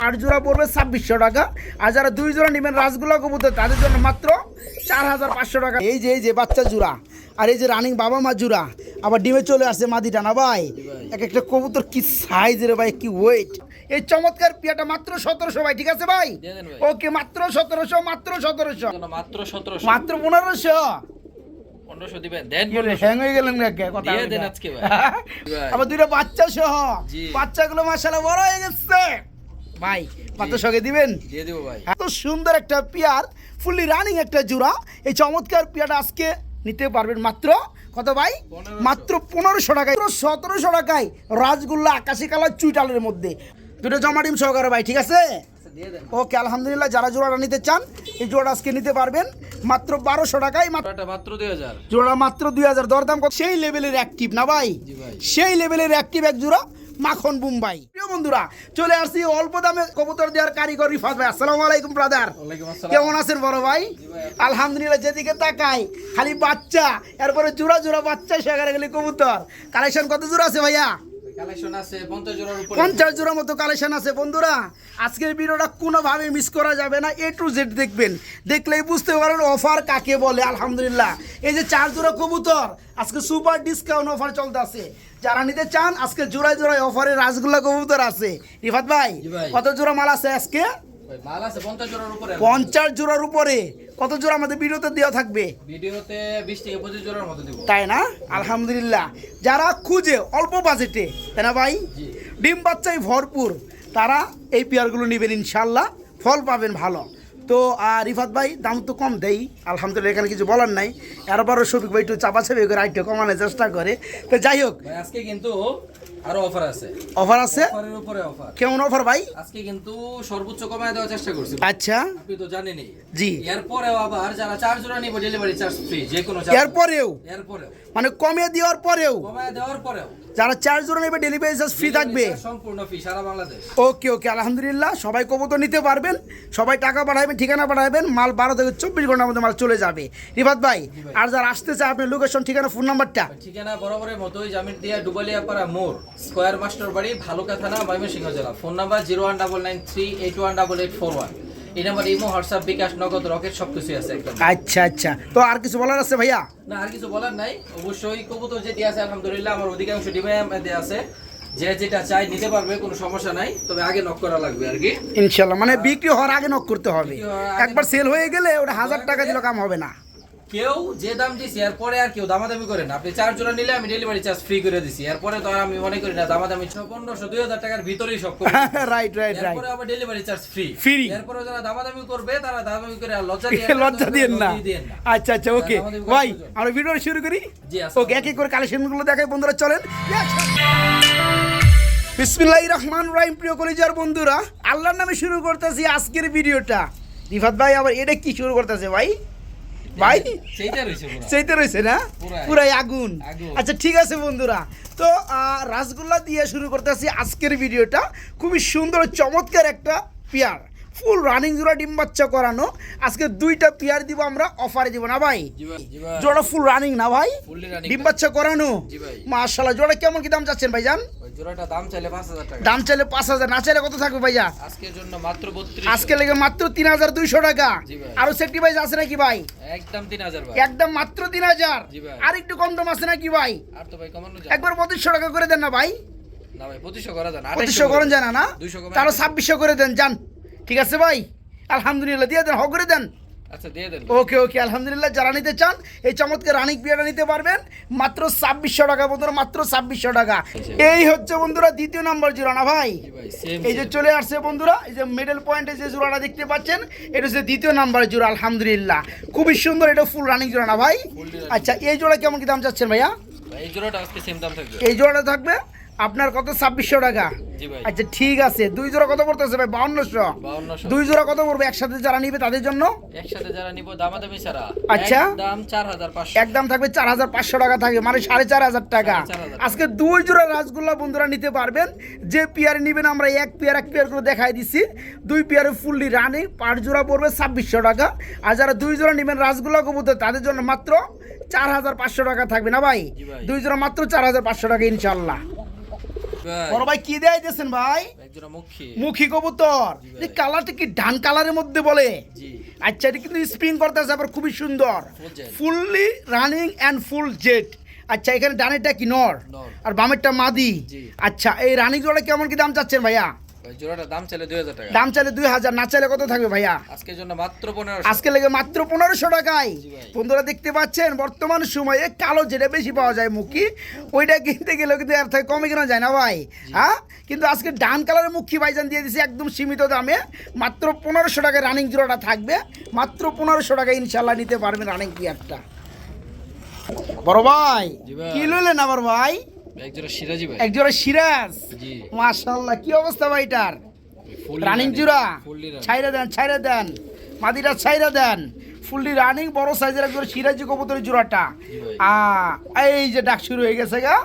8 জোড়া পড়বে 2600 টাকা। আর যারা 2 জোড়া নেবেন রাসগোল্লা কবুতর তাদের জন্য মাত্র 4500 টাকা। এই যে বাচ্চা জোড়া আর এই যে রানিং বাবা মা জোড়া আবার ডিমে চলে আসছে মাদিটা না ভাই। এক একটা কবুতর কি সাইজের ভাই, কি ওয়েট। এই চমৎকার পিয়াটা মাত্র 1700 ভাই, ঠিক আছে ভাই? ওকে, মাত্র 1700, মাত্র 1700, মাত্র 1700, মাত্র 1500 দিবেন। দেন হ্যাং হয়ে গেলেন কথা দিয়ে দেন আজকে ভাই। আবার দুইটা বাচ্চা সহ, বাচ্চাগুলো মাশাআল্লাহ বড় হয়ে গেছে ভাই, মাত্র সঙ্গে দিবেন? দিয়ে দেব ভাই। এত সুন্দর একটা পিয়ার, ফুললি রানিং একটা জোড়া। এই চমৎকার পিয়াটা আজকে নিতে পারবেন মাত্র কত ভাই? মাত্র 1500 টাকায়, 1700 টাকায় রাসগোল্লা আকাশি কালার চুইটালের মধ্যে দুটো জমা ডিম সহকারে ভাই, ঠিক আছে? ওকে, আলহামদুলিল্লাহ। যারা জোড়াটা নিতে চান এই জোড়াটা আজকে নিতে পারবেন মাত্র 1200 টাকায়। মাত্র 2000 জোড়া, মাত্র 2000। দরদাম কত? সেই লেভেলের অ্যাক্টিভ না ভাই, সেই লেভেলের অ্যাক্টিভ এক জোড়া মাখন বুম্বাই। প্রিয় বন্ধুরা, চলে আসছি অল্প দামে কবুতর দেওয়ার কারিগর রিফাত ভাই। আসসালামু আলাইকুম ব্রাদার, কেমন আছেন বড় ভাই? আলহামদুলিল্লাহ। যেদিকে তাকাই খালি বাচ্চা, এরপরে জোড়া জোড়া বাচ্চা, সেখানে গেলে কবুতর। কালেকশন কত জোড়া আছে ভাইয়া? কালেকশন আছে 50 জোড়ার উপরে, 50 জোড়ার মতো কালেকশন আছে। বন্ধুরা, আজকের ভিডিওটা কোনোভাবে মিস করা যাবে না, A to Z দেখবেন, দেখলেই বুঝতে পারেন অফার কাকে বলে। আলহামদুলিল্লাহ, এই যে 4 জোড়া কবুতর আজকে সুপার ডিসকাউন্ট অফার চলতে আছে। যারা নিতে চান আজকে জোড়ায় জোড়ায় অফারে রাসগোল্লা কবুতর আছে। রিফাত ভাই, কত জোড়া মাল আছে আজকে? মাল আছে 50 জোড়ার উপরে। 50 জোড়ার উপরে। কত জোড়া আমাদের ভিডিওতে দেওয়া থাকবে? ভিডিওতে 20 থেকে 25 জোড়ার মতো দেব, তাই না? আলহামদুলিল্লাহ। যারা খুঁজে অল্প বাজেটে, তাই না ভাই, ডিম বাচ্চায় ভরপুর, তারা এই পেয়ারগুলো নেবেন, ইনশাল্লাহ ফল পাবেন ভালো। তো রিফাত ভাই দাম তো কম দেই, আলহামদুলিল্লাহ, এখানে কিছু বলার নাই। এরপরও শফিক ভাই একটু চাপাচাপি করে আইটে কমানোর চেষ্টা করে। তো যাই হোক, আজকে কিন্তু আরো অফার আছে। অফার আছে? অফারের উপরে অফার। কেমন অফার ভাই? আজকে কিন্তু সর্বোচ্চ কমায় দেওয়ার চেষ্টা করছি। আচ্ছা, আপনি তো জানেনই। জি। এরপরেও আবার যারা 4 জোড়া নিব ডেলিভারি চার্জ ফ্রি, যে কোনো এরপরেও মানে কমে দেওয়ার পরেও, কমায় দেওয়ার পরেও যারা 4 জোড়া নেবে ডেলিভারি চার্জ ফ্রি থাকবে, সম্পূর্ণ ফ্রি সারা বাংলাদেশ। ওকে ওকে, আলহামদুলিল্লাহ। সবাই কবুতর নিতে পারবেন, সবাই টাকা পাঠাবেন, ঠিকানা পাঠাবেন, মাল 12 থেকে 24 ঘন্টার মধ্যে মাল চলে যাবে। রিফাত ভাই, আর যারা আসতে চায় আপনি লোকেশন, ঠিকানা, ফোন নাম্বারটা? ঠিকানা বরাবরের মতোই, জামির দিয়া ডুবালিয়াপাড়া মোড়, স্কয়ার মাস্টার বাড়ি, ভালুকা থানা, ময়মনসিংহ জেলা। Phone number 01993818841। এই নাম্বার ইমো, হোয়াটসঅ্যাপ, বিকাশ, নগদ, রকেট সবকিছু আছে একদম। আচ্ছা আচ্ছা, তো আর কিছু বলার আছে ভাইয়া? না, আর কিছু বলার নাই। অবশ্যই কবুতর যেটি আছে আলহামদুলিল্লাহ আমার অধিকাংশ ডিমে আছে, যে যেটা চাই নিতে পারবে, কোনো সমস্যা নাই। তবে আগে নক করা লাগবে আর কি, ইনশাআল্লাহ। মানে বিক্রি হওয়ার আগে নক করতে হবে, একবার সেল হয়ে গেলে ওটা 1000 টাকা দিলে কাম হবে না। কেউ যে দাম দিছি এরপরে আর কেউ দামাদামি করে না। আপনি 4 জোড়া নিলে আমি ডেলিভারি চার্জ ফ্রি করে দিছি, এরপরে তো আর আমি মনে করি না দামাদামি 1500 2000 টাকার ভিতরেই সব করে। Right right right. এরপরে আবার ডেলিভারি চার্জ ফ্রি। এরপরে যারা দামাদামি করবে তারা দামাদামি করে আর লজ্জা দিয়েন না। আচ্ছা আচ্ছা, ওকে ভাই, আমরা ভিডিও শুরু করি। ওকে, এক এক করে কালেকশনগুলো দেখাই বন্ধুরা, চলেন। বিসমিল্লাহির রহমানির রহিম। প্রিয় কলিজার বন্ধুরা, আল্লাহর নামে শুরু করতেছি আজকের ভিডিওটা। রিফাত ভাই আবার এটা কি শুরু করতেছে ভাই? ভাই সেইটা রয়েছে না, পুরাই আগুন। আচ্ছা ঠিক আছে বন্ধুরা, তো রাসগোল্লা দিয়ে শুরু করতেছি আজকের ভিডিওটা। খুবই সুন্দর চমৎকার একটা পেয়ার, ফুল রানিং জোড়া ডিম বাচ্চা করানো। আজকে 2টা পেয়ার দিব আমরা, অফারে দিব না ভাই? জোড়া ফুল রানিং না ভাই, ডিম বাচ্চা করানো। মাশাআল্লাহ। জোড়া কেমন কি দাম চাচ্ছেন ভাইজান? জোড়াটা দাম চাইলে 5000 টাকা। দাম চাইলে 5000, না চাইলে কত থাকবে ভাইয়া? আজকের জন্য মাত্র 3200। আজকে লেগে মাত্র 3200 টাকা। আরো সেফটি ভাই আছে নাকি ভাই? একদম 3000 ভাই, একদম মাত্র 3000। আর একটু কম দাম আছে নাকি ভাই? আর তো ভাই কমানো যায়, একবার 2500 টাকা করে দেন না ভাই? না ভাই 2500 করা যায় না, 2500 করেন জানা না, 200 কম, তাহলে 2600 করে দেন যান। ঠিক আছে ভাই, আলহামদুলিল্লাহ দিয়ে দেন, হ করে দেন। আচ্ছা দিয়ে দেন। ওকে ওকে, আলহামদুলিল্লাহ। যারা নিতে চান এই চমৎকার রানিক বিয়াটা নিতে পারবেন মাত্র 2600 টাকা বন্ধুরা, মাত্র 2600 টাকা। এই হচ্ছে বন্ধুরা দ্বিতীয় নাম্বার জোড়া না ভাই? এই যে চলে আসছে বন্ধুরা, এই যে মিডল পয়েন্টে যে জোড়াটা দেখতে পাচ্ছেন, এটা হচ্ছে দ্বিতীয় নাম্বার জোড়া। আলহামদুলিল্লাহ, খুবই সুন্দর, এটা ফুল রানিং জোড়া না ভাই? আচ্ছা, এই জোড়া কেমন কি দাম চাচ্ছেন ভাইয়া? এই জোড়াটা আজকে সেম দাম থাকবে। এই জোড়াটা থাকবে আপনার কত? 2600 টাকা। আচ্ছা ঠিক আছে। 2 জোড়া কত পড়তেছে ভাই? 5200। 5200। 2 জোড়া কত পড়বে একসাথে যারা নিবে তাদের জন্য? একসাথে যারা নিব দামাদামি ছাড়া আচ্ছা একদম 4500। একদম থাকবে 4500 টাকা থাকবে, মানে 4500 টাকা। আজকে 2 জোড়া রাসগোল্লা বন্ধুরা নিতে পারবেন। যে পেয়ার নেবেন আমরা এক পেয়ার করে দেখাই দিছি। 2 পেয়ারে ফুললি রানিং, 5 জোড়া পড়বে 2600 টাকা। আর যারা 2 জোড়া নেবেন রাসগোল্লা কবুতর তাদের জন্য মাত্র 4500 টাকা থাকবে না ভাই? 2 জোড়া মাত্র 4500 টাকা ইনশাআল্লাহ। বড় ভাই কি দেয় দিয়েছেন ভাই? একজোড়া মুখী। মুখী কবুতর। এই কালারটা কি ডান কালারের মধ্যে বলে? জি। আচ্ছা এটা কিন্তু স্প্রিং করতেছে আবার খুবই সুন্দর, Full jet। Fully running and full jet. আচ্ছা এখানে ডানেরটা কি নর নর। আর বামেরটা মাদি। জি। আচ্ছা এই রানিং জোড়া কেমন কি দাম চাচ্ছেন ভাইয়া? ভাই জোড়াটা দাম চাইলে 2000 টাকা। দাম চাইলে 2000, না চাইলে কত থাকবে ভাইয়া? আজকের জন্য মাত্র 1500। আজকে লেগে মাত্র 1500 টাকায়। জি ভাই। বন্ধুরা দেখতে পাচ্ছেন বর্তমান সময়ে কালো যেটা বেশি পাওয়া যায় মুখী, ওইটা কিনতে গেলেও কিন্তু এর থেকে কমে কেনা যায় না ভাই। হ্যাঁ কিন্তু আজকে ডান কালারের মুখী ভাইজান দিয়ে দিয়েছে একদম সীমিত দামে, মাত্র 1500 টাকায় রানিং জোড়াটা থাকবে, মাত্র 1500 টাকায় ইনশাল্লাহ নিতে পারবেন রানিং পিয়ারটা। বড় ভাই জি ভাই। কি লইলেন আবার ভাই? একজোড়া সিরাজি ভাই। একজোড়া সিরাজ। জি। মাশাআল্লাহ কি অবস্থা ভাই এটার? Fully রানিং running, জোড়া fully running। ছাইরা দেন মাদিরা ছাইরা দেন, ফুললি রানিং বড় সাইজের একজন সিরাজি কবুতরের জোড়াটা। জি ভাই। এই যে ডাক শুরু হয়ে গেছে গা,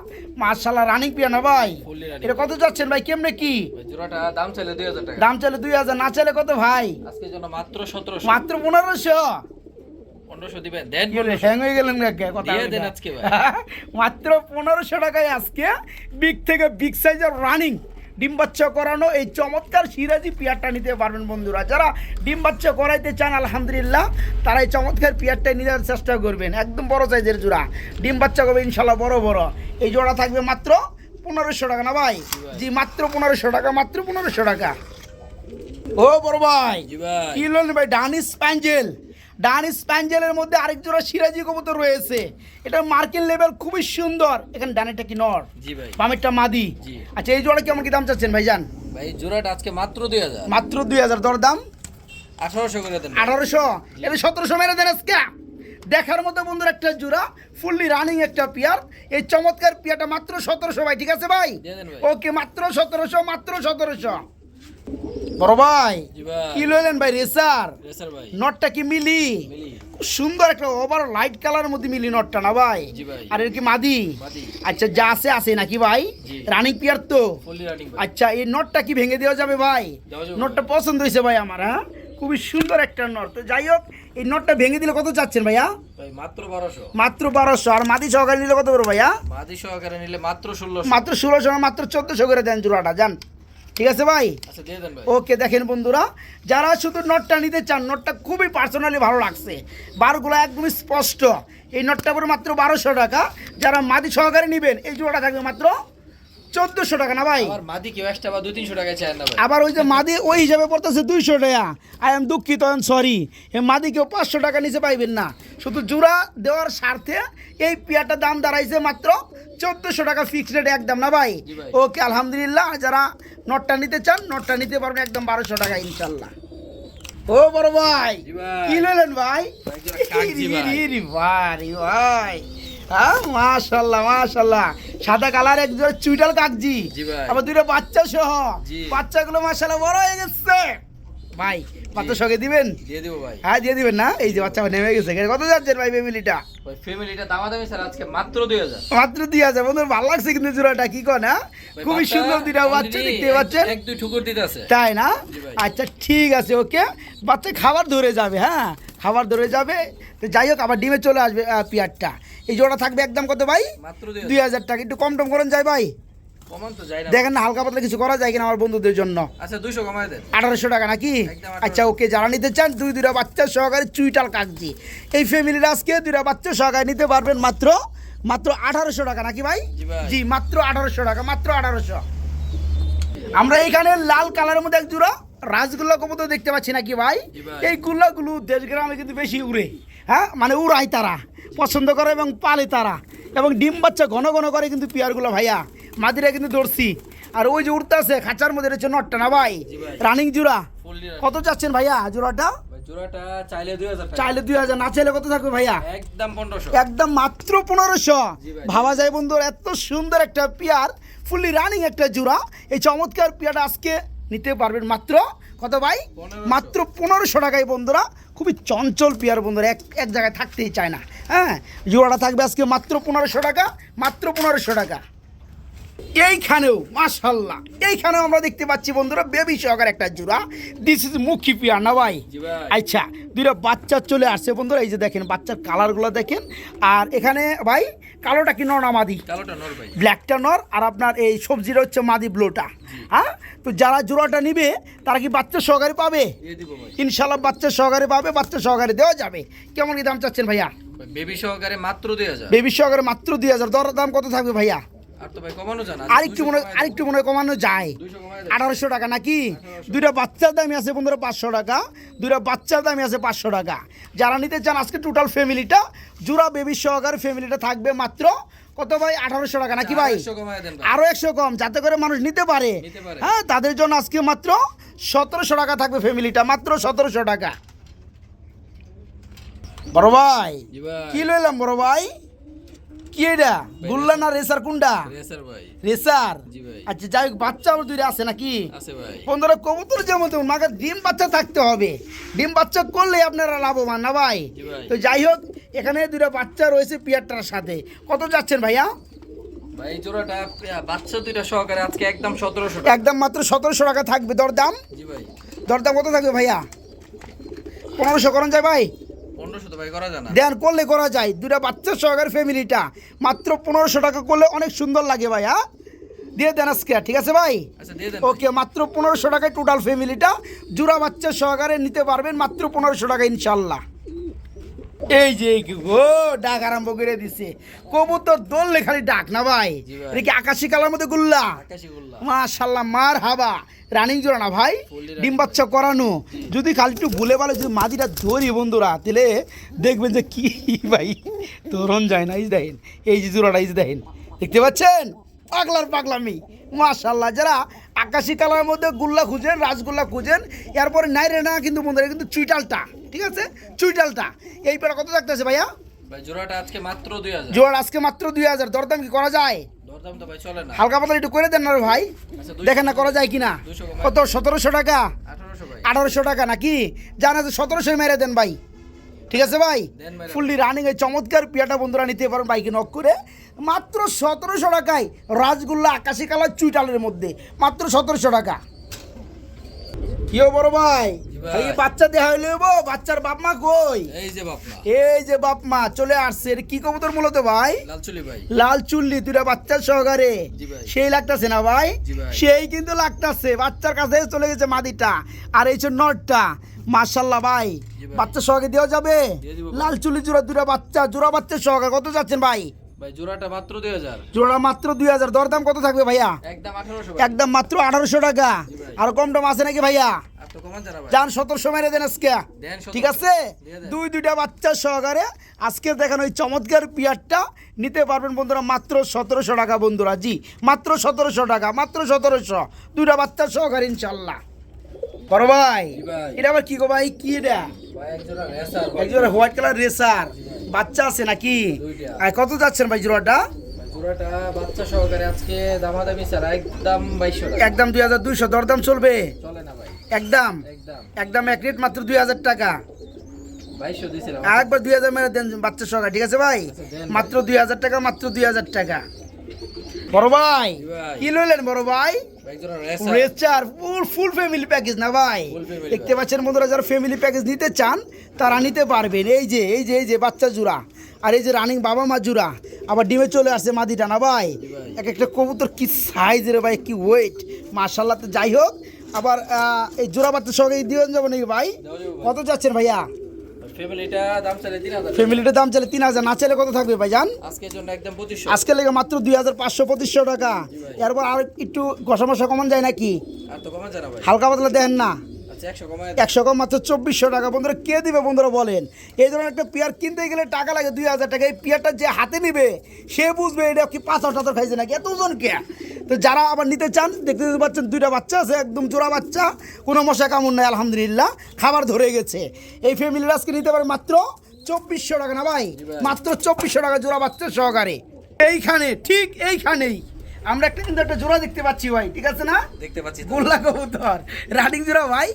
মাশাআল্লাহ রানিং পিয়া না ভাই? Fully running। এটা কত যাচ্ছেন ভাই, কেমনে কি ভাই জোড়াটা দাম চাইলে 2000 টাকা। দাম? চাইলে 2000, না চাইলে কত ভাই? আজকের জন্য মাত্র 1700। মাত্র 1500। 1500 দিবেন দেন। হ্যাং হয়ে গেলেন কাকে কথা দিয়ে বলে। দেন আজকে ভাই। মাত্র 1500 টাকায় আজকে বিগ থেকে বিগ সাইজের রানিং ডিম বাচ্চা করানো এই চমৎকার সিরাজি পিয়ারটা নিতে পারবেন বন্ধুরা। যারা ডিম বাচ্চা করাইতে চান আলহামদুলিল্লাহ তারা এই চমৎকার পিয়ারটা নেওয়ার চেষ্টা করবেন। একদম বড় সাইজের জোড়া, ডিম বাচ্চা করবে ইনশাল্লাহ বড় বড়। এই জোড়া থাকবে মাত্র 1500 টাকা না ভাই? জি মাত্র 1500 টাকা, মাত্র 1500 টাকা। ও বড় ভাই জি ভাই। কি বললেন ভাই? ডানিশ প্যাঞ্জেল। ডানিশ প্যাঞ্জেলের মধ্যে আরেক জোড়া সিরাজি কবুতর রয়েছে, এটা মার্কিন লেভেল খুবই সুন্দর। এখানে ডানেরটা কি নর, জি ভাই। বামেরটা মাদি। জি। আচ্ছা এই জোড়া কেমন কি দাম চাচ্ছেন ভাইজান? ভাই জোড়াটা আজকে মাত্র 2000। মাত্র 2000। দর দাম 1800 করে দেন। 1800, এটা 1700 মেরে দেন আজকে। দেখার মতো বন্ধুর একটা জোড়া, ফুললি রানিং একটা পিয়ার। এই চমৎকার পিয়ারটা মাত্র 1700 ভাই, ঠিক আছে ভাই? দিয়ে দেন ভাই। ওকে মাত্র 1700, মাত্র 1700। বড় ভাই জি ভাই। কি লইলেন ভাই? রেসার। রেসার ভাই। নটটা কি মিলি? মিলি। খুব সুন্দর একটা ওভার লাইট কালারের মধ্যে মিলি নটটা না ভাই? জি ভাই। আর এর কি মাদি? মাদি। আচ্ছা যা আছে নাকি ভাই? জি। রানিং পিয়ার তো? ফুললি রানিং ভাই। আচ্ছা এই নটটা কি ভেঙে দেওয়া যাবে ভাই? দেওয়া যাবে নটটা পছন্দ হয়েছে ভাই আমার। হ্যাঁ খুবই সুন্দর একটা নট। তো যাই হোক এই নটটা ভেঙে দিলে কত চাচ্ছেন ভাইয়া? ভাই মাত্র 1200। মাত্র 1200। আর মাদি সহকারে নিলে কত বড় ভাইয়া? মাদি সহকারে নিলে মাত্র 1600। মাত্র 1600, মাত্র 1400 করে দেন জোড়াটা, যান। ঠিক আছে ভাই? আচ্ছা দিয়ে দেন ভাই। ওকে দেখেন বন্ধুরা, যারা শুধু নটটা নিতে চান, নটটা খুবই পার্সোনালি ভালো লাগছে, বারগুলো একদমই স্পষ্ট। এই নটটা পরে মাত্র 1200 টাকা। যারা মাদি সহকারে নেবেন এই জোড়াটা থাকবে মাত্র 1400 টাকা না ভাই? আমার মাদি কেউ এক্সট্রা বা 200-300 টাকায় চায় না ভাই। আবার ওই যে মাদি ওই হিসাবে পড়তেছে 200 টাকা। আই এম দুঃখিত, আই এম সরি। এ মাদি কেউ 500 টাকা নিচে পাইবেন না। শুধু জোড়া দেওয়ার স্বার্থে এই পেয়ারটার দাম দাঁড়াইছে মাত্র 1400 টাকা, ফিক্সড রেট একদম না ভাই? জি ভাই। ওকে আলহামদুলিল্লাহ। যারা নটটা নিতে চান নটটা নিতে পারবেন একদম 1200 টাকা ইনশাল্লাহ। ও বড় ভাই জি ভাই। কি লইলেন ভাই? ভাই, জোড়া কাগজি ভাই। ইরি ভাই ভাই, হ্যাঁ মাশাআল্লাহ মাশাআল্লাহ। সাদা কালার এক জোড়া চুইটাল কাগজি, জি ভাই। আবার দুইটা বাচ্চা সহ। জি। বাচ্চাগুলো মাশাআল্লাহ বড় হয়ে গেছে ভাই। বাচ্চা সঙ্গে দিবেন? দিয়ে দিব ভাই। হ্যাঁ দিয়ে দিবেন না? এই যে বাচ্চা নেমে গেছে। কত যাচ্ছেন ভাই ফ্যামিলিটা? ভাই ফ্যামিলিটা দামাদামি স্যার আজকে মাত্র 2000। মাত্র 2000। বন্ধুর ভালো লাগছে কিন্তু জোড়াটা, কি কন? হ্যাঁ ভাই, খুবই বাচ্চা সুন্দর দুইটা বাচ্চা already দেখতে পাচ্ছেন, এক দুই ঠুকুর দিতে আছে। তাই না? জি ভাই। আচ্ছা ঠিক আছে ওকে। বাচ্চা খাবার ধরে যাবে, হ্যাঁ খাবার ধরে যাবে। তো যাই হোক আবার ডিমে চলে আসবে পিয়ারটা। এই জোড়া থাকবে একদম কত ভাই? মাত্র 2000 টাকা। একটু কম টম করেন যায় ভাই? কমান তো যায় না। দেখেন না হালকা পাতলা কিছু করা যায় কিনা আমার বন্ধুদের জন্য। আচ্ছা 200 কমায় দেন। 1800 টাকা নাকি? একদম 1800। আচ্ছা ওকে, যারা নিতে চান দুইটা বাচ্চা সহকারে চুইটাল কাগজি এই ফ্যামিলির আজকে দুইটা বাচ্চা সহকারে নিতে পারবেন মাত্র 1800 টাকা নাকি ভাই? জি ভাই। জি মাত্র 1800 টাকা, মাত্র 1800। আমরা এখানে লাল কালারের মধ্যে এক জোড়া রাজগোল্লা কবুতর দেখতে পাচ্ছি নাকি ভাই? জি ভাই। এই গুল্লাগুলো দেশ গ্রামে কিন্তু বেশি উড়ে, হ্যাঁ মানে উড়ায় তারা, পছন্দ করে এবং পালে তারা, এবং ডিম বাচ্চা ঘন ঘন করে কিন্তু পিয়ারগুলো ভাইয়া। মাদিরা কিন্তু ধরছি। আর ওই যে উড়তে আছে খাঁচার মধ্যে রয়েছে নটটা না ভাই? জি ভাই। রানিং জোড়া। Fully running. কত চাচ্ছেন ভাইয়া জোড়াটা? ভাই জোড়াটা চাইলে 2000 টাকা। চাইলে 2000, না চাইলে কত থাকবে ভাইয়া? একদম 1500। একদম মাত্র 1500। জি ভাই। ভাবা যায় বন্ধুর, এত সুন্দর একটা পিয়ার, ফুললি রানিং একটা জোড়া। এই চমৎকার পিয়ারটা আজকে নিতে পারবেন মাত্র কত ভাই? 1500। মাত্র 1500 টাকায় বন্ধুরা। খুবই চঞ্চল পিয়ার বন্ধুরা, এক জায়গায় থাকতেই চায় না। হ্যাঁ জোড়াটা থাকবে আজকে মাত্র 1500 টাকা, মাত্র 1500 টাকা। এইখানেও মাশাল্লাহ, এইখানেও আমরা দেখতে পাচ্ছি বন্ধুরা বেবি সহকারে একটা জোড়া। দিস ইজ মুখী পিয়ার না ভাই? জি ভাই। আচ্ছা, দুইটা বাচ্চা চলে আসছে বন্ধুরা, এই যে দেখেন বাচ্চার কালারগুলো দেখেন। আর এখানে ভাই কালোটা কি নর না মাদি? কালোটা নর ভাই, ব্ল্যাকটা নর, আর আপনার এই সবজিটা হচ্ছে মাদি ব্লুটা। হ্যাঁ, তো যারা জোড়াটা নিবে তারা কি বাচ্চা সহকারে পাবে? দিব ভাই ইনশাল্লাহ বাচ্চা সহকারে পাবে, বাচ্চা সহকারে দেওয়া যাবে। কেমন কি দাম চাচ্ছেন ভাইয়া? বেবি সহকারে মাত্র 2000। বেবি সহকারে মাত্র 2000। দর দাম কত থাকবে ভাইয়া? আর তো ভাই কমানো জানা আরেকটু মনে হয় কমানো যায়। 200 কমায় 1800 টাকা নাকি? দুইটা বাচ্চার দামই আছে বন্ধুরা 500 টাকা, দুইটা বাচ্চার দামই আছে 500 টাকা। যারা নিতে চান আজকে টোটাল ফ্যামিলিটা জোড়া বেবি সহকারে ফ্যামিলিটা থাকবে মাত্র কত ভাই? 1800 টাকা নাকি ভাই? 100 কমায় দেন ভাই, আরো 100 কম, যাতে করে মানুষ নিতে পারে। হ্যাঁ, তাদের জন্য আজকে মাত্র 1700 টাকা থাকবে ফ্যামিলিটা, মাত্র 1700 টাকা। বড় ভাই জি ভাই। কি লইলাম বড় ভাই? কি এটা গুল্লা না রেসার? কোনটা রেসার ভাই? রেসার। জি ভাই। আচ্ছা, যাই হোক, বাচ্চা আমার দুইটা আছে নাকি? আছে ভাই। বন্ধুরা কবুতর যেমন তেমন মাকে ডিম বাচ্চা থাকতে হবে, ডিম বাচ্চা করলে আপনারা লাভবান না ভাই? জি ভাই। তো যাই হোক, এখানে দুইটা বাচ্চা রয়েছে পিয়ারটার সাথে। কত যাচ্ছেন ভাইয়া? ভাই জোড়াটা বাচ্চা দুইটা সহকারে আজকে একদম 1700 টাকা। একদম মাত্র 1700 টাকা থাকবে। দরদাম? জি ভাই। দরদাম কত থাকবে ভাইয়া? 1500 করেন যায় ভাই? 1500 তো ভাই করা যায় না। দেন করলে করা যায়। দুটা বাচ্চা সহকারে ফ্যামিলিটা মাত্র 1500 টাকা করলে অনেক সুন্দর লাগে ভাই। হ্যাঁ, দিয়ে দেন আজকে, ঠিক আছে ভাই? আচ্ছা দিয়ে দেন। ওকে, মাত্র 1500 টাকায় টোটাল ফ্যামিলিটা জোড়া বাচ্চা সহকারে নিতে পারবেন মাত্র 1500 টাকা ইনশাল্লাহ। এই যে কি গো ডাক আরম্ভ করে দিছে, কবুতর দৌড়লে খালি ডাক না ভাই? জি ভাই। এটা কি আকাশি কালার মধ্যে গুল্লা? আকাশি গোল্লা। মাশাল্লাহ, মার হাবা। রানিং জোড়া না ভাই? Fully ডিম বাচ্চা করানো। যদি খালি একটু ভুলে ভালো যদি মাদিটা ধরি বন্ধুরা, তাহলে দেখবেন যে কি ভাই তরুণ যায় না। এই যে দেখেন, এই যে জোড়াটা, এই যে দেখেন, দেখতে পাচ্ছেন? পাগলার পাগলামি। মাশাল্লাহ, যারা আকাশি কালারের মধ্যে গুল্লা খুঁজেন, রাসগোল্লা খুঁজেন, এরপরে নাই রে না কিন্তু বন্ধুরা, কিন্তু চুইটালটা, ঠিক আছে, চুইটালটা। এই পেড়া কত থাকতেছে ভাইয়া? ভাই জোড়াটা আজকে মাত্র 2000। জোড়া আজকে মাত্র 2000। দরদাম কি করা যায়? দরদাম তো ভাই চলে না। হালকা পাতলা একটু করে দেন না রে ভাই, আচ্ছা, দেখেন না করা যায় কিনা। 200 কমায় কত? 1700 টাকা? 1800 ভাই। 1800 টাকা নাকি? জানা আছে 1700 মেরে দেন ভাই, ঠিক আছে ভাই? দেন মেরে। ফুললি রানিং এই চমৎকার পিয়াটা বন্ধুরা নিতে পারেন বাইকে নক করে মাত্র 1700 টাকায়। রাসগোল্লা আকাশি কালার চুইটালের মধ্যে মাত্র 1700 টাকা। কি বড় ভাই? জি ভাই। এই বাচ্চা দেয়া হইলো বাচ্চার বাপ মা কই? এই যে বাপমা। এই যে বাপ মা চলে আসছে। এটা কি কবুতর মূলত ভাই? লালচুলি ভাই। লাল চুল্লি, দুটা বাচ্চার সহকারে। জি ভাই। সেই লাগতাছে না ভাই? জি ভাই। সেই কিন্তু লাগতাছে। বাচ্চার কাছে চলে গেছে মাদিটা, আর এই যে নটটা। মাশাল্লাহ ভাই, জি ভাই। বাচ্চা সহকারে দেওয়া যাবে? দিয়ে দিব ভাই। লাল চুল্লি জোড়া, দুটা বাচ্চা, জোড়া বাচ্চার সহকারে কত যাচ্ছেন ভাই? ভাই জোড়াটা মাত্র 2000। জোড়া মাত্র 2000। দরদাম কত থাকবে ভাইয়া? একদম 1800 ভাই। একদম মাত্র 1800 টাকা। জি ভাই। আর কম টম আছে নাকি ভাইয়া? আর তো কমান জানা ভাই। যান 1700 মেরে দেন আজকে, দেন 1700 ঠিক আছে? দিয়ে দেন। দুইটা বাচ্চা সহকারে আজকে দেখেন ওই চমৎকার পিয়ারটা নিতে পারবেন বন্ধুরা মাত্র 1700 টাকা বন্ধুরা। জি, মাত্র 1700 টাকা, মাত্র 1700। দুইটা বাচ্চা সহকারে ইনশাল্লাহ। বড় ভাই জি ভাই। এটা আবার কি গো ভাই? কি এটা? ভাই এক জোড়া রেসার ভাই। একজন হোয়াইট কালার রেসার বাচ্চা আছে নাকি? দুইটা। আর কত যাচ্ছেন ভাই জোড়াটা? ভাই জোড়াটা বাচ্চা সহকারে আজকে দামাদামি স্যার একদম 2200 টাকা। একদম 2200। দরদাম চলবে? চলে না ভাই। একদম একদম একদম এক রেট মাত্র 2000 টাকা। 2200 দিছিলাম। একবার 2000 মেরে দেন বাচ্চা সহকারে, ঠিক আছে ভাই? আচ্ছা, দেন মাত্র 2000 টাকা, মাত্র 2000 টাকা। বড় ভাই জি ভাই। কি লইলেন বড় ভাই? ভাই এক জোড়া রেসার। রেচার ফুল ফ্যামিলি প্যাকেজ না ভাই? Full family দেখতে পাচ্ছেন বন্ধুরা, যারা ফ্যামিলি প্যাকেজ নিতে চান তারা নিতে পারবেন। এই যে বাচ্চা জোড়া, আর এই যে রানিং বাবা মা জোড়া, আবার ডিমে চলে আসছে মাদিটা না ভাই? জি ভাই। এক একটা কবুতর কি সাইজের ভাই, কি ওয়েট, মাশাআল্লাহ। তো যাই হোক, আবার এই জোড়া বাচ্চার সঙ্গে দিয়ে যাবো নাকি ভাই? দাও যাবো ভাই। কত যাচ্ছেন ভাইয়া? ফ্যামিলিটা দাম চাইলে 3000। ফ্যামিলিটার দাম চাইলে 3000, না চাইলে কত থাকবে ভাই জান? আজকের জন্য একদম 2500। আজকে লেগে মাত্র 2500 টাকা। এরপর আর একটু ঘষা মশা কমান যায় নাকি? আর তো কমান জানা ভাই। হালকা পাতলা দেন না? আচ্ছা 100 কমায় 100 কম মাত্র 2400 টাকা। বন্ধুরা কে দিবে বন্ধুরা বলেন? এই ধরনের একটা পেয়ার কিনতে গেলে টাকা লাগে 2000 টাকা। এই পেয়ারটা যে হাতে নিবে সে বুঝবে এটা কি পাথর টাথর খাইছে নাকি, এত ওজন কে। তো যারা আবার নিতে চান, দেখতে পাচ্ছেন দুইটা বাচ্চা আছে, একদম জোড়া বাচ্চা, কোনো মশা কামড় নাই আলহামদুলিল্লাহ, খাবার ধরে গেছে। এই ফ্যামিলির আজকে নিতে পারে মাত্র 2400 টাকা না ভাই? মাত্র 2400 টাকা জোড়া বাচ্চা সহকারে। এইখানে, ঠিক এইখানেই আমরা কিন্তু একটা জোড়া দেখতে পাচ্ছি ভাই, ঠিক আছে না? দেখতে পাচ্ছি তো। গোল্লা কবুতর রানিং জোড়া ভাই,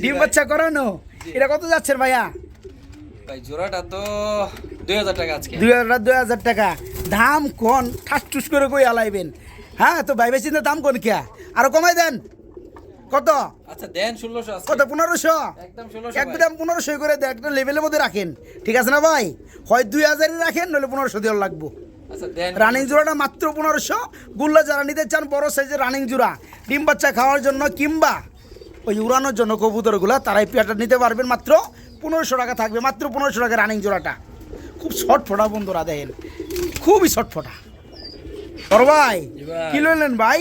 ডিম বাচ্চা করানো। এটা কত যাচ্ছেন ভাইয়া? ভাই জোড়াটা তো 2000 টাকা আজকে। 2000 টাকা। দাম কোন ঠাস টুস করে কই আলাইবেন? হ্যাঁ তো ভাই বেশি দাম কোন কে আরো কমাই দেন কত আচ্ছা দেন 1600 আজকে কত 1500 একদম 1600 একদম 1500 করে দেন একটা লেভেলের মধ্যে রাখেন ঠিক আছে না ভাই হয় 2000 রাখেন নইলে 1500 দিয়ে লাগবো আচ্ছা দেন রানিং জোড়াটা মাত্র 1500 গুল্লা যারা নিতে চান বড় সাইজের রানিং জোড়া ডিম বাচ্চা খাওয়ার জন্য কিংবা ওই উড়ানোর জন্য কবুতরগুলো তারাই পেয়ারটা নিতে পারবেন মাত্র 1500 টাকা থাকবে মাত্র 1500 টাকা রানিং জোড়াটা খুব শর্ট ফোটা বন্ধুরা দেখেন খুবই শর্ট ফোটা বড় ভাই জি ভাই। কি লইলেন ভাই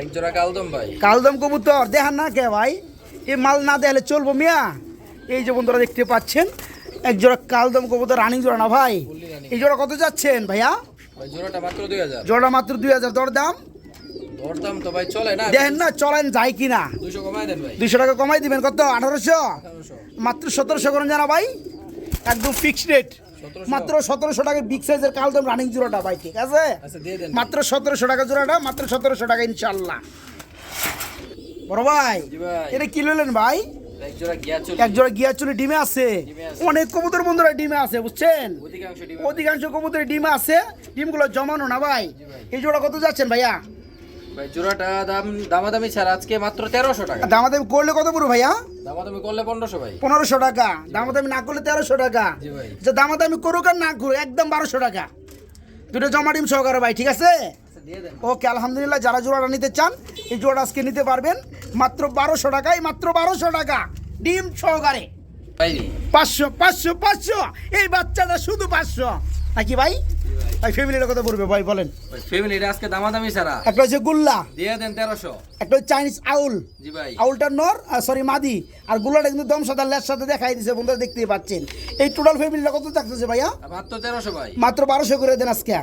এক জোড়া কালদম ভাই কালদম কবুতর দেখান না কে ভাই এই মাল না দেখলে চলবো মিয়া এই যে বন্ধুরা দেখতে পাচ্ছেন এক জোড়া কালদম কবুতর রানিং জোড়া না ভাই Fully running। এই জোড়া কত যাচ্ছেন ভাইয়া ভাই জোড়াটা মাত্র 2000 জোড়া মাত্র 2000 দর দাম দরদাম তো ভাই চলে না দেখেন না চলেন যায় কিনা 200 কমায় দেন ভাই 200 টাকা কমাই দিবেন কত 1800 1800 মাত্র 1700 করেন জানা ভাই একদম ফিক্সড রেট 1700 মাত্র 1700 টাকা বিগ সাইজের কালদম রানিং জোড়াটা ভাই ঠিক আছে আচ্ছা দিয়ে দেন মাত্র 1700 টাকা জোড়াটা মাত্র 1700 টাকা ইনশাআল্লাহ বড় ভাই জি ভাই। এটা কি লইলেন ভাই এক জোড়া গিয়া চলে এক জোড়া গিয়াচুলি ডিমে আছে ডিমে আছে। অনেক কবুতর বন্ধুরা ডিমে আছে বুঝছেন অধিকাংশ ডিম অধিকাংশ কবুতর ডিমে আছে ডিমগুলো জমানো না ভাই জি ভাই। এই জোড়া কত যাচ্ছেন ভাইয়া ভাই জোড়াটা দামাদামি ছাড়া আজকে মাত্র 1300 টাকা দামাদামি করলে কত পড়বে ভাইয়া দামাদামি করলে 1500 ভাই 1500 টাকা দামাদামি না করলে 1300 টাকা জি ভাই। যে দামাদামি করুক আর না করুক একদম 1200 টাকা দুটো জমা ডিম সহকারে ভাই ঠিক আছে আচ্ছা দিয়ে দেন ওকে আলহামদুলিল্লাহ যারা জোড়াটা নিতে চান এই জোড়া আজকে নিতে পারবেন মাত্র 1200 টাকায় মাত্র 1200 টাকা ডিম সহকারে ভাই 500 500 500 এই বাচ্চাটা শুধু 500 নাকি ভাই ভাই ফ্যামিলির কথা বলবে ভাই বলেন ভাই ফ্যামিলিটা আজকে দামাদামি ছাড়া একটা হচ্ছে গুল্লা দিয়ে দেন 1300 একটা হচ্ছে চাইনিজ আউল জি ভাই আউলটা নর সরি মাদি আর গুল্লাটা কিন্তু দম সাদা লেজ সাথে দেখাই দিছে বন্ধুরা দেখতেই পাচ্ছেন এই টোটাল ফ্যামিলিটা কত থাকতেছে ভাইয়া মাত্র 1300 ভাই মাত্র 1200 করে দেন আজকে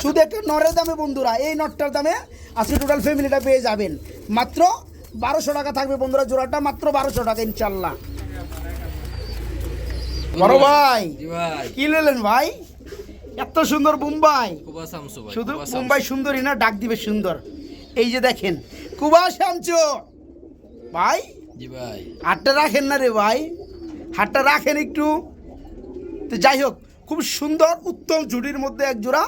শুধু একটা নরের দামে বন্ধুরা এই নটটার দামে আজকে টোটাল ফ্যামিলিটা পেয়ে যাবেন মাত্র 1200 টাকা থাকবে বন্ধুরা জোড়াটা মাত্র 1200 টাকা ইনশাআল্লাহ বড় ভাই জি ভাই কি নিলেন ভাই এত সুন্দর মুম্বাই কুবা শামসু ভাই শুধু কুবা শামসু। মুম্বাই সুন্দরই না ডাক দিবে সুন্দর এই যে দেখেন কুবা শামচু ভাই জি ভাই হাতটা রাখেন না রে ভাই হাতটা রাখেন একটু তো যাই হোক খুব সুন্দর উত্তম জুটির মধ্যে এক জোড়া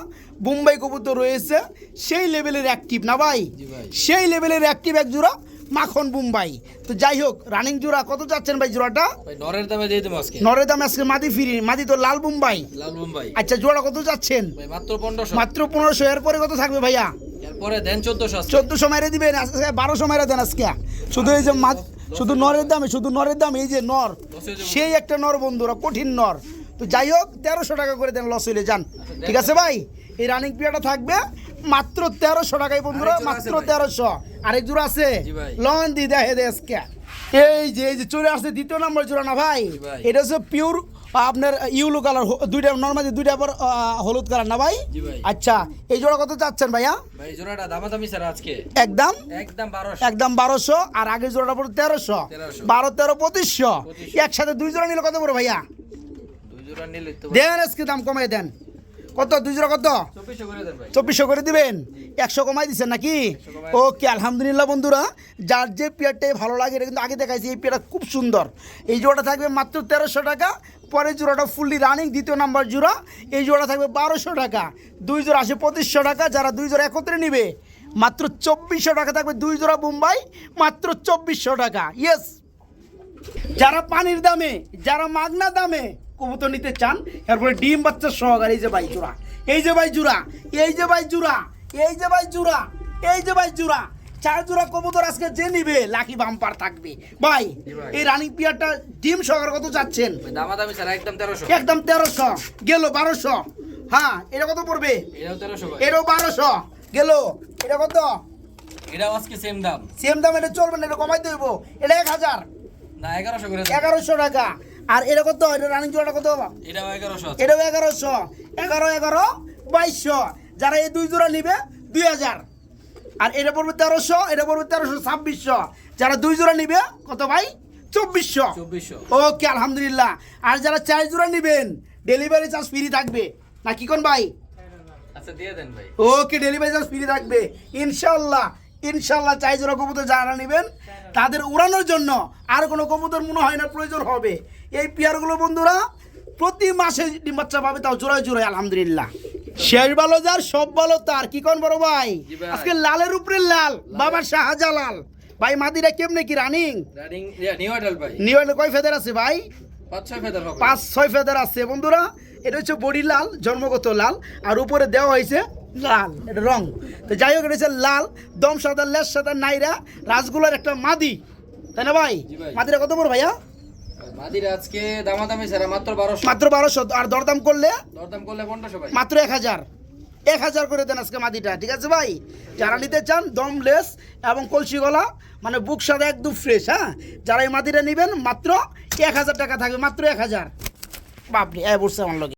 মুম্বাই কবুতর রয়েছে সেই লেভেলের অ্যাক্টিভ না ভাই জি ভাই। সেই লেভেলের অ্যাক্টিভ এক জোড়া মাখন মুম্বাই তো যাই হোক রানিং জোড়া কত যাচ্ছেন ভাই জোড়াটা ভাই নরের দামে দিয়ে দেবো আজকে নরের দামে আজকে মাদি ফিরি মাদি তো লাল মুম্বাই লাল মুম্বাই আচ্ছা জোড়া কত যাচ্ছেন ভাই মাত্র 1500 মাত্র 1500 এরপরে কত থাকবে ভাইয়া এরপরে দেন 1400 আজকে 1400 মেরে দিবেন আজকে 1200 মেরে দেন আজকে শুধু এই যে শুধু নরের দাম এই যে নর সেই একটা নর বন্ধুরা কঠিন নর তো যাই হোক 1300 টাকা করে দেন লস হইলে যান ঠিক আছে ভাই এই রানিং পিরিয়ডটা থাকবে মাত্র 1300 টাকায় বন্ধুরা আরেক জোড়া মাত্র আছে ভাই। 1300 আরেক জোড়া আছে জি ভাই। লন দি দেখে দে আজকে এই যে চলে আসছে দ্বিতীয় নম্বর জোড়া না ভাই জি ভাই। এটা হচ্ছে পিওর আপনার ইউলো কালার দুইটা নর্মালি দুইটা আবার হলুদ কালার না ভাই জি ভাই। আচ্ছা এই জোড়া কত চাচ্ছেন ভাইয়া ভাই জোড়াটা দামাদামি ছাড়া আজকে একদম একদম 1200 একদম 1200 আর আগের জোড়াটা পড়ে 1300 1300 12 13 2500 একসাথে দুই জোড়া নিলে কত পড়ে ভাইয়া দুই জোড়া নিলে তো দেন আজকে দাম কমাই দেন কত দুই জোড়া কত 2400 করে দেন ভাই 2400 করে দিবেন 100 কমাই দিচ্ছেন নাকি কমাই ওকে আলহামদুলিল্লাহ বন্ধুরা যার যে পেয়ারটাই ভালো লাগে এটা কিন্তু আগে দেখাইছি এই পেয়ারটা খুব সুন্দর এই জোড়াটা থাকবে মাত্র 1300 টাকা পরের জোড়াটা ফুললি রানিং দ্বিতীয় নাম্বার জোড়া এই জোড়া থাকবে 1200 টাকা দুই জোড়া আসে 2500 টাকা যারা দুই জোড়া একত্রে নিবে মাত্র 2400 টাকা থাকবে দুই জোড়া মুম্বাই মাত্র 2400 টাকা ইয়েস যারা পানির দামে যারা মাগনা দামে কবুতর নিতে চান এরপরে ডিম বাচ্চা সহকারে এই যে ভাই জোড়া এই যে ভাই জোড়া এই যে ভাই জোড়া এই যে ভাই জোড়া এই যে ভাই জোড়া চার জোড়া কবুতর আজকে যে নিবে লাকি বাম্পার থাকবে ভাই জি ভাই। এই রানিং পিয়ারটা ডিম সহকারে কত যাচ্ছেন ভাই দামাদামি ছাড়া একদম 1300 একদম 1300 গেল 1200 হ্যাঁ এটা কত পড়বে এটাও 1300 ভাই এটাও 1200 গেল এটা কত এটাও আজকে সেম দাম সেম দাম এটা চলবে না এটা কমাই দেবো এটা 1000 না 1100 করে দেন 1100 টাকা আর এটা কত এটা রানিং জোড়াটা কত এটাও 1100 আছে এটাও 1100 11 2200 যারা এই দুই জোড়া নিবে 2000 আর এটা পড়বে 1300 এটা পড়বে 1300 2600 যারা দুই জোড়া নিবে কত ভাই 2400 2400 ওকে আলহামদুলিল্লাহ আর যারা চার জোড়া নিবেন ডেলিভারি চার্জ ফ্রি থাকবে না কি কোন ভাই আচ্ছা দিয়ে দেন ভাই ওকে ডেলিভারি চার্জ ফ্রি থাকবে ইনশাল্লাহ ইনশাল্লাহ চাই জোড়া কবুতর যারা নেবেন তাদের উড়ানোর জন্য আর কোনো কবুতর মনে হয় না প্রয়োজন হবে এই পেয়ারগুলো বন্ধুরা প্রতি মাসে ডিম বাচ্চা পাবে তাও জোড়ায় জোড়ায় আলহামদুলিল্লাহ শেষ ভালো যার সব ভালো তার, কি কোন বড় ভাই? জি ভাই। আজকে লালের উপরে লাল, বাবা শাহজালাল ভাই। মাদিরা কেমনে কি রানিং? রানিং নিউ অ্যাডাল্ট ভাই। নিউ কয় ফেদার আছে ভাই? 5-6 ফেদার হবে। 5-6 ফেদার আছে বন্ধুরা। এটা হচ্ছে বডি লাল, জন্মগত লাল, আর উপরে দেওয়া হয়েছে লাল, এটা রং। তো যাই হোক, এটা হচ্ছে লাল, দম সাদা, লেজ সাদা, নাইরা রাসগুলার একটা মাদি, তাই না ভাই? জি ভাই। মাদিরা কত বড় ভাইয়া? মাদির আজকে দামাদামি ছাড়া মাত্র 1200। মাত্র 1200। আর দরদাম করলে দরদাম করলে 1500 ভাই। মাত্র 1000 করে দেন আজকে মাদিটা, ঠিক আছে ভাই? যারা নিতে চান দম, লেস এবং কলসি গলা, মানে বুক সাদা একদম ফ্রেশ। হ্যাঁ, যারা এই মাদিটা নেবেন মাত্র 1000 টাকা থাকবে, মাত্র 1000। বাপরে, বসছে আমার লগে।